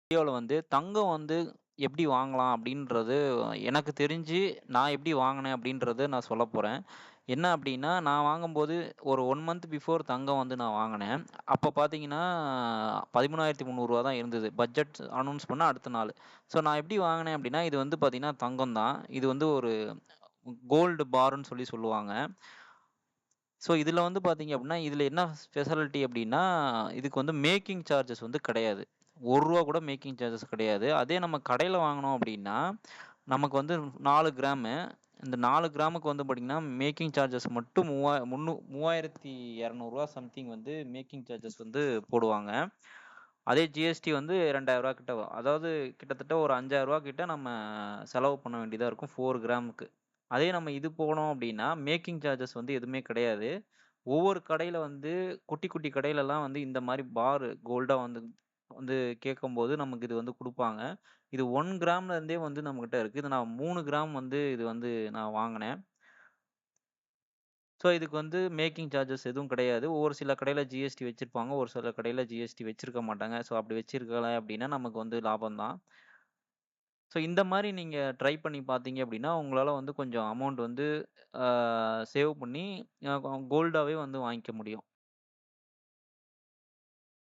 வீடியோல வந்து தங்கம் வந்து எப்படி வாங்கலாம் அப்படின்றது எனக்கு தெரிஞ்சு நான் எப்படி வாங்கினேன் அப்படின்றத நான் சொல்லப் போறேன். என்ன அப்படின்னா, நான் வாங்கும்போது ஒரு 1 மந்த் பிஃபோர் தங்கம் வந்து நான் வாங்குனேன். அப்ப பார்த்தீங்கன்னா, ரூ. 13,300 தான் இருந்தது. பட்ஜெட் அனௌன்ஸ் பண்ண அடுத்த நாளு. ஸோ நான் எப்படி வாங்கினேன் அப்படின்னா, இது வந்து பார்த்தீங்கன்னா தங்கம் தான். இது வந்து ஒரு கோல்டு பார்ன்னு சொல்லி சொல்லுவாங்க. ஸோ இதில வந்து பார்த்தீங்க அப்படின்னா, இதில என்ன ஸ்பெஷாலிட்டி அப்படின்னா, இதுக்கு வந்து மேக்கிங் சார்ஜஸ் வந்து கிடையாது. ரூ. 1 கூட மேக்கிங் சார்ஜஸ் கிடையாது. அதே நம்ம கடையில வாங்குனோம் அப்படின்னா, நமக்கு வந்து 4 கிராமு. இந்த 4 கிராமுக்கு வந்து பார்த்தீங்கன்னா, மேக்கிங் சார்ஜஸ் மட்டும் 3200 சம்திங் வந்து மேக்கிங் சார்ஜஸ் வந்து போடுவாங்க. அதே ஜிஎஸ்டி வந்து ரூ. 2000 கிட்ட வரும். அதாவது கிட்டத்தட்ட ஒரு ரூ. 5000 கிட்ட நம்ம செலவு பண்ண வேண்டியதா இருக்கும் 4 கிராமுக்கு. அதே நம்ம இது போனோம் அப்டின்னா, மேக்கிங் சார்ஜஸ் வந்து எதுவுமே கிடையாது. ஒவ்வொரு கடையில வந்து குட்டி, குட்டி கடையிலலாம் வந்து இந்த மாரி பார் கோல்டா வந்து வந்து கேட்கும்போது நமக்கு இது வந்து குடுப்பாங்க. இது 1 கிராம்ல இருந்தே வந்து நம்மகிட்ட இருக்கு. இது நான் 3 கிராம் வந்து இது வந்து நான் வாங்குனேன். ஸோ இதுக்கு வந்து மேக்கிங் சார்ஜஸ் எதுவும் கிடையாது. ஒரு சில கடையில ஜிஎஸ்டி வச்சிருப்பாங்க. ஒரு சில கடையில ஜிஎஸ்டி வச்சிருக்க மாட்டாங்க. ஸோ அப்படி வச்சிருக்கல அப்படின்னா நமக்கு வந்து லாபம் தான். ஸோ இந்த மாரி நீங்க ட்ரை பண்ணி பார்த்தீங்க அப்படின்னா, உங்களால வந்து கொஞ்சம் அமௌண்ட் வந்து ஆ சேவ் பண்ணி கோல்டாவே வந்து வாங்கிக்க முடியும்.